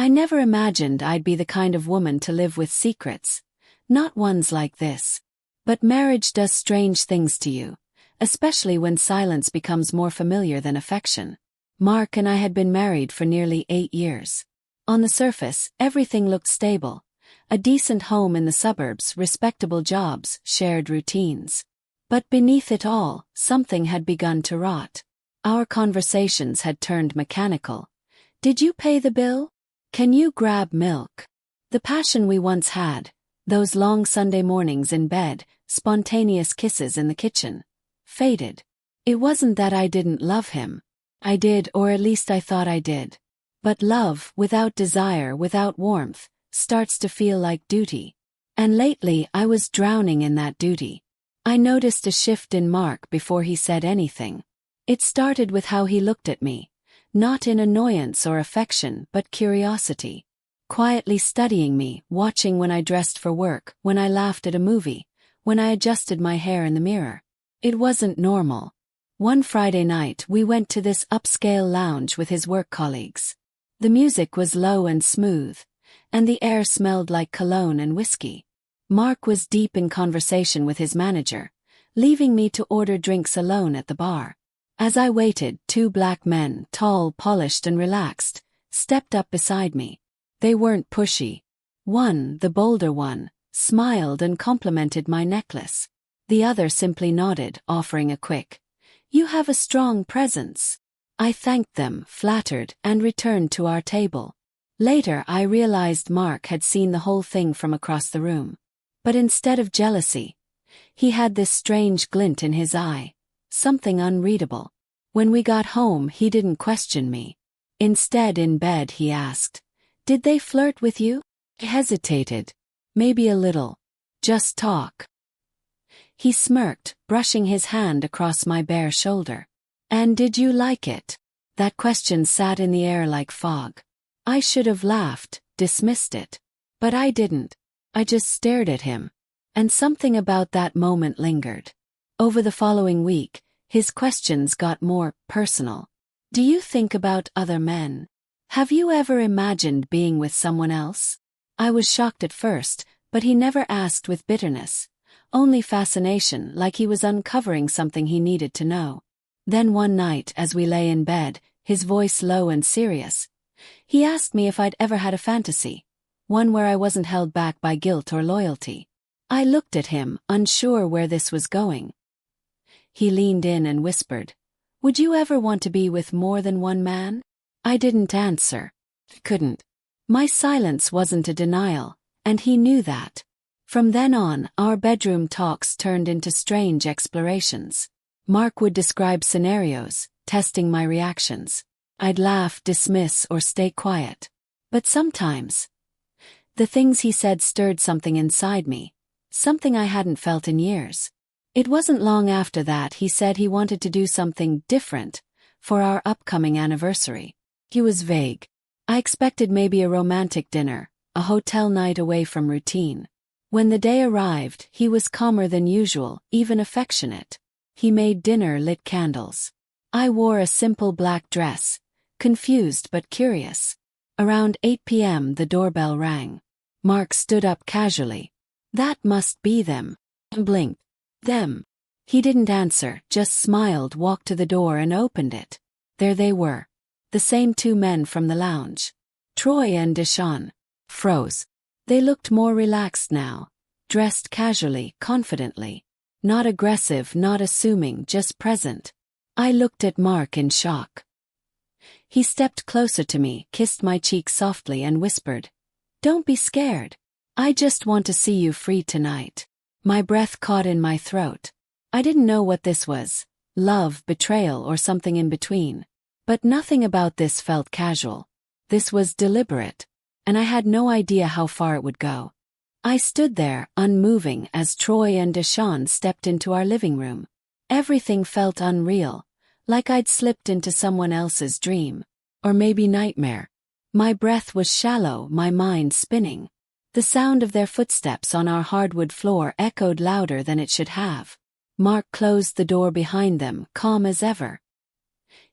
I never imagined I'd be the kind of woman to live with secrets, not ones like this. But marriage does strange things to you, especially when silence becomes more familiar than affection. Mark and I had been married for nearly 8 years. On the surface, everything looked stable. A decent home in the suburbs, respectable jobs, shared routines. But beneath it all, something had begun to rot. Our conversations had turned mechanical. Did you pay the bill? Can you grab milk? The passion we once had, those long Sunday mornings in bed, spontaneous kisses in the kitchen, faded. It wasn't that I didn't love him. I did, or at least I thought I did. But love, without desire, without warmth, starts to feel like duty. And lately I was drowning in that duty. I noticed a shift in Mark before he said anything. It started with how he looked at me, not in annoyance or affection but curiosity. Quietly studying me, watching when I dressed for work, when I laughed at a movie, when I adjusted my hair in the mirror. It wasn't normal. One Friday night we went to this upscale lounge with his work colleagues. The music was low and smooth, and the air smelled like cologne and whiskey. Mark was deep in conversation with his manager, leaving me to order drinks alone at the bar. As I waited, 2 black men, tall, polished and relaxed, stepped up beside me. They weren't pushy. One, the bolder one, smiled and complimented my necklace. The other simply nodded, offering a quick, "You have a strong presence." I thanked them, flattered, and returned to our table. Later I realized Mark had seen the whole thing from across the room. But instead of jealousy, he had this strange glint in his eye, something unreadable. When we got home he didn't question me. Instead, in bed he asked, "Did they flirt with you?" I hesitated. "Maybe a little. Just talk." He smirked, brushing his hand across my bare shoulder. "And did you like it?" That question sat in the air like fog. I should have laughed, dismissed it. But I didn't. I just stared at him. And something about that moment lingered. Over the following week, his questions got more personal. "Do you think about other men? Have you ever imagined being with someone else?" I was shocked at first, but he never asked with bitterness. Only fascination, like he was uncovering something he needed to know. Then one night, as we lay in bed, his voice low and serious, he asked me if I'd ever had a fantasy, one where I wasn't held back by guilt or loyalty. I looked at him, unsure where this was going. He leaned in and whispered, "Would you ever want to be with more than one man?" I didn't answer. Couldn't. My silence wasn't a denial, and he knew that. From then on, our bedroom talks turned into strange explorations. Mark would describe scenarios, testing my reactions. I'd laugh, dismiss, or stay quiet. But sometimes, the things he said stirred something inside me, something I hadn't felt in years. It wasn't long after that he said he wanted to do something different for our upcoming anniversary. He was vague. I expected maybe a romantic dinner, a hotel night away from routine. When the day arrived, he was calmer than usual, even affectionate. He made dinner, lit candles. I wore a simple black dress, confused but curious. Around 8 p.m. the doorbell rang. Mark stood up casually. "That must be them." I blinked. "Them?" He didn't answer, just smiled, walked to the door and opened it. There they were. The same 2 men from the lounge. Troy and Deshawn. Froze. They looked more relaxed now, dressed casually, confidently. Not aggressive, not assuming, just present. I looked at Mark in shock. He stepped closer to me, kissed my cheek softly and whispered, "Don't be scared. I just want to see you free tonight." My breath caught in my throat. I didn't know what this was, love, betrayal, or something in between. But nothing about this felt casual. This was deliberate, and I had no idea how far it would go. I stood there, unmoving, as Troy and Deshawn stepped into our living room. Everything felt unreal, like I'd slipped into someone else's dream. Or maybe nightmare. My breath was shallow, my mind spinning. The sound of their footsteps on our hardwood floor echoed louder than it should have. Mark closed the door behind them, calm as ever.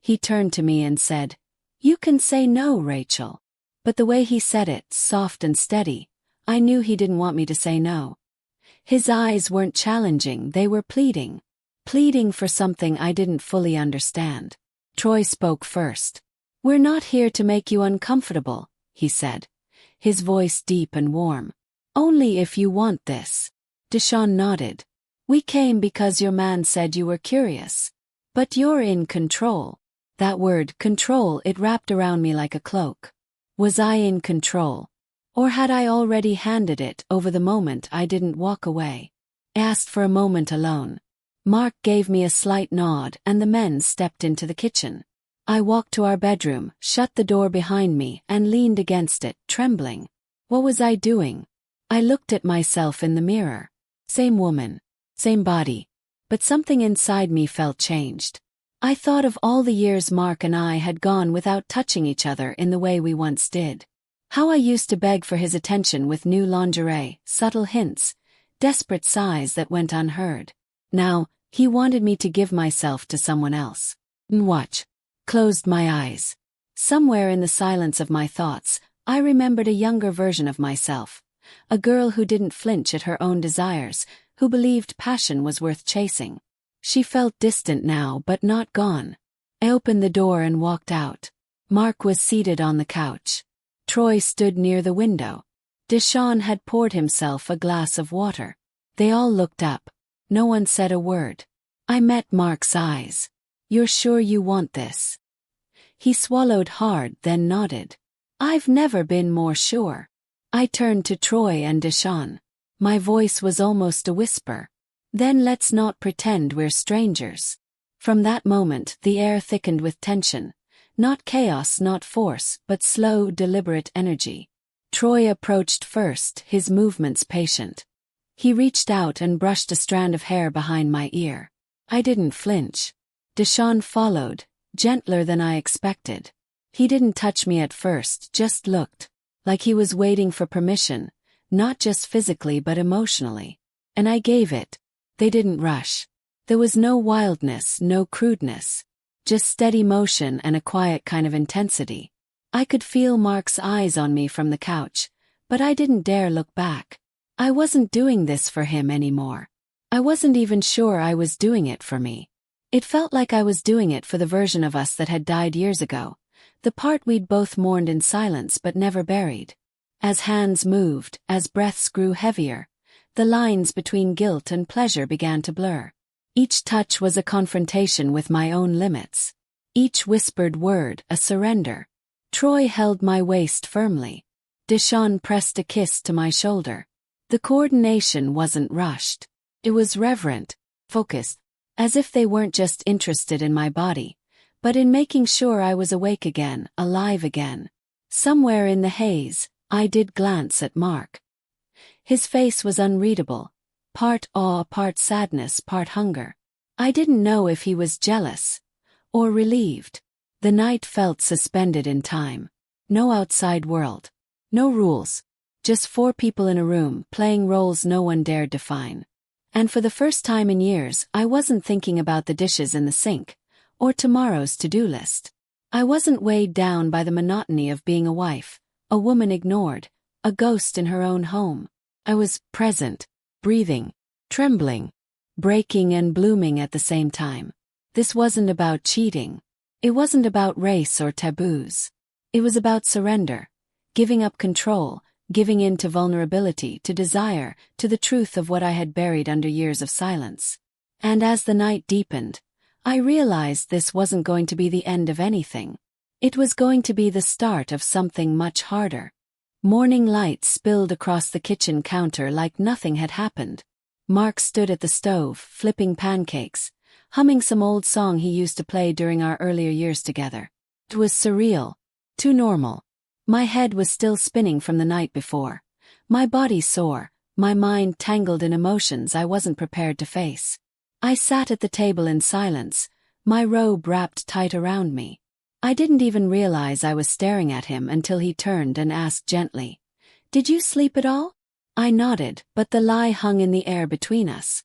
He turned to me and said, "You can say no, Rachel." But the way he said it, soft and steady, I knew he didn't want me to say no. His eyes weren't challenging, they were pleading. Pleading for something I didn't fully understand. Troy spoke first. "We're not here to make you uncomfortable," he said, his voice deep and warm. "Only if you want this." Deshawn nodded. "We came because your man said you were curious. But you're in control." That word, control, it wrapped around me like a cloak. Was I in control? Or had I already handed it over the moment I didn't walk away? I asked for a moment alone. Mark gave me a slight nod and the men stepped into the kitchen. I walked to our bedroom, shut the door behind me, and leaned against it, trembling. What was I doing? I looked at myself in the mirror. Same woman. Same body. But something inside me felt changed. I thought of all the years Mark and I had gone without touching each other in the way we once did. How I used to beg for his attention with new lingerie, subtle hints, desperate sighs that went unheard. Now, he wanted me to give myself to someone else. Watch. Closed my eyes. Somewhere in the silence of my thoughts, I remembered a younger version of myself. A girl who didn't flinch at her own desires, who believed passion was worth chasing. She felt distant now but not gone. I opened the door and walked out. Mark was seated on the couch. Troy stood near the window. Deshawn had poured himself a glass of water. They all looked up. No one said a word. I met Mark's eyes. "You're sure you want this?" He swallowed hard, then nodded. "I've never been more sure." I turned to Troy and Deshawn. My voice was almost a whisper. "Then let's not pretend we're strangers." From that moment, the air thickened with tension. Not chaos, not force, but slow, deliberate energy. Troy approached first, his movements patient. He reached out and brushed a strand of hair behind my ear. I didn't flinch. Deshawn followed, gentler than I expected. He didn't touch me at first, just looked. Like he was waiting for permission, not just physically but emotionally. And I gave it. They didn't rush. There was no wildness, no crudeness. Just steady motion and a quiet kind of intensity. I could feel Mark's eyes on me from the couch, but I didn't dare look back. I wasn't doing this for him anymore. I wasn't even sure I was doing it for me. It felt like I was doing it for the version of us that had died years ago, the part we'd both mourned in silence but never buried. As hands moved, as breaths grew heavier, the lines between guilt and pleasure began to blur. Each touch was a confrontation with my own limits. Each whispered word, a surrender. Troy held my waist firmly. Deshawn pressed a kiss to my shoulder. The coordination wasn't rushed. It was reverent, focused, as if they weren't just interested in my body, but in making sure I was awake again, alive again. Somewhere in the haze, I did glance at Mark. His face was unreadable. Part awe, part sadness, part hunger. I didn't know if he was jealous or relieved. The night felt suspended in time. No outside world. No rules. Just 4 people in a room, playing roles no one dared define. And for the first time in years, I wasn't thinking about the dishes in the sink, or tomorrow's to-do list. I wasn't weighed down by the monotony of being a wife, a woman ignored, a ghost in her own home. I was present, breathing, trembling, breaking and blooming at the same time. This wasn't about cheating. It wasn't about race or taboos. It was about surrender, giving up control, giving in to vulnerability, to desire, to the truth of what I had buried under years of silence. And as the night deepened, I realized this wasn't going to be the end of anything. It was going to be the start of something much harder. Morning light spilled across the kitchen counter like nothing had happened. Mark stood at the stove, flipping pancakes, humming some old song he used to play during our earlier years together. It was surreal, too normal. My head was still spinning from the night before, my body sore, my mind tangled in emotions I wasn't prepared to face. I sat at the table in silence, my robe wrapped tight around me. I didn't even realize I was staring at him until he turned and asked gently, "Did you sleep at all?" I nodded, but the lie hung in the air between us.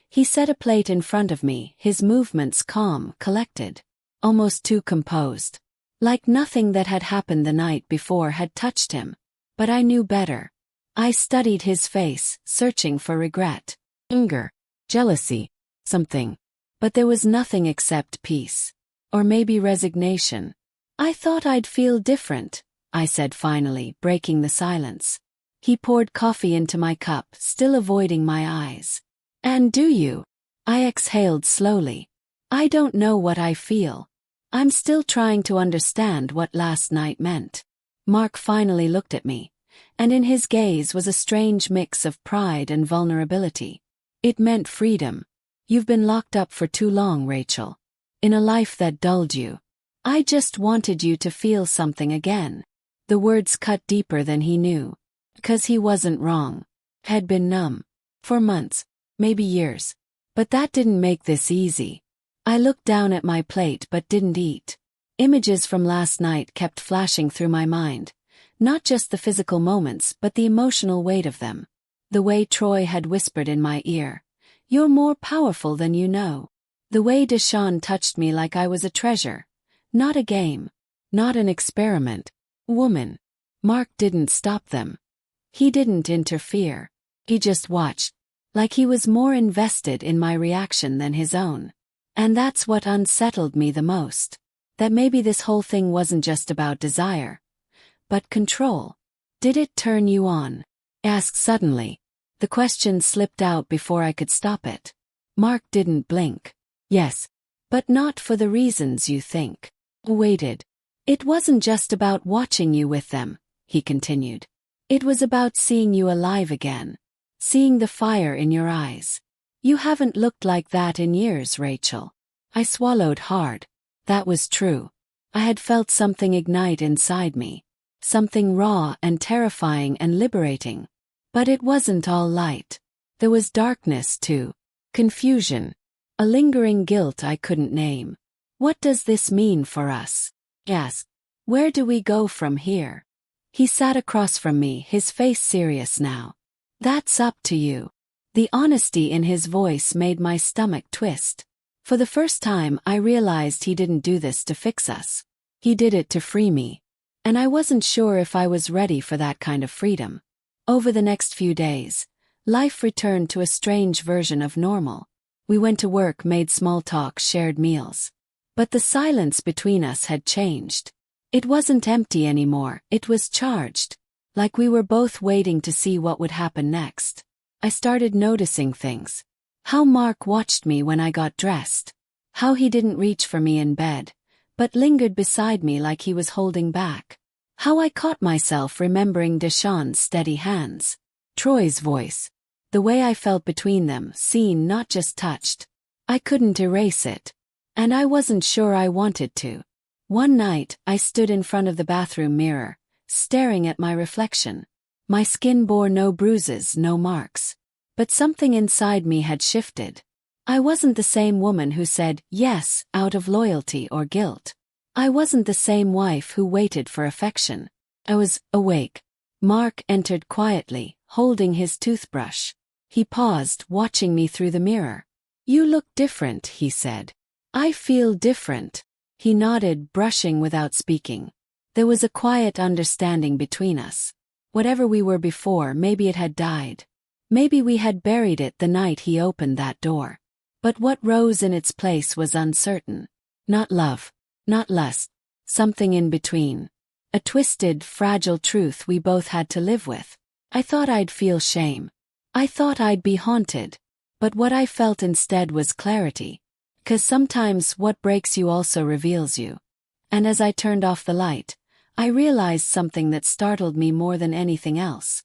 He set a plate in front of me, his movements calm, collected, almost too composed. Like nothing that had happened the night before had touched him. But I knew better. I studied his face, searching for regret, anger, jealousy, something. But there was nothing except peace. Or maybe resignation. I thought I'd feel different, I said finally, breaking the silence. He poured coffee into my cup, still avoiding my eyes. And do you? I exhaled slowly. I don't know what I feel. I'm still trying to understand what last night meant. Mark finally looked at me, and in his gaze was a strange mix of pride and vulnerability. It meant freedom. You've been locked up for too long, Rachel. In a life that dulled you. I just wanted you to feel something again. The words cut deeper than he knew. 'Cause he wasn't wrong. Had been numb. For months, maybe years. But that didn't make this easy. I looked down at my plate but didn't eat. Images from last night kept flashing through my mind. Not just the physical moments but the emotional weight of them. The way Troy had whispered in my ear. You're more powerful than you know. The way Deshawn touched me like I was a treasure. Not a game. Not an experiment. Woman. Mark didn't stop them. He didn't interfere. He just watched. Like he was more invested in my reaction than his own. And that's what unsettled me the most. That maybe this whole thing wasn't just about desire. But control. Did it turn you on? Asked suddenly. The question slipped out before I could stop it. Mark didn't blink. Yes. But not for the reasons you think. Waited. It wasn't just about watching you with them, he continued. It was about seeing you alive again. Seeing the fire in your eyes. You haven't looked like that in years, Rachel. I swallowed hard. That was true. I had felt something ignite inside me. Something raw and terrifying and liberating. But it wasn't all light. There was darkness too. Confusion. A lingering guilt I couldn't name. What does this mean for us? Asked. Where do we go from here? He sat across from me, his face serious now. That's up to you. The honesty in his voice made my stomach twist. For the first time I realized he didn't do this to fix us. He did it to free me. And I wasn't sure if I was ready for that kind of freedom. Over the next few days, life returned to a strange version of normal. We went to work, made small talk, shared meals. But the silence between us had changed. It wasn't empty anymore, it was charged. Like we were both waiting to see what would happen next. I started noticing things. How Mark watched me when I got dressed. How he didn't reach for me in bed, but lingered beside me like he was holding back. How I caught myself remembering Deshawn's steady hands. Troy's voice. The way I felt between them, seen, not just touched. I couldn't erase it. And I wasn't sure I wanted to. One night, I stood in front of the bathroom mirror, staring at my reflection. My skin bore no bruises, no marks. But something inside me had shifted. I wasn't the same woman who said yes out of loyalty or guilt. I wasn't the same wife who waited for affection. I was awake. Mark entered quietly, holding his toothbrush. He paused, watching me through the mirror. You look different, he said. I feel different. He nodded, brushing without speaking. There was a quiet understanding between us. Whatever we were before, maybe it had died. Maybe we had buried it the night he opened that door. But what rose in its place was uncertain. Not love. Not lust. Something in between. A twisted, fragile truth we both had to live with. I thought I'd feel shame. I thought I'd be haunted. But what I felt instead was clarity. 'Cause sometimes what breaks you also reveals you. And as I turned off the light, I realized something that startled me more than anything else.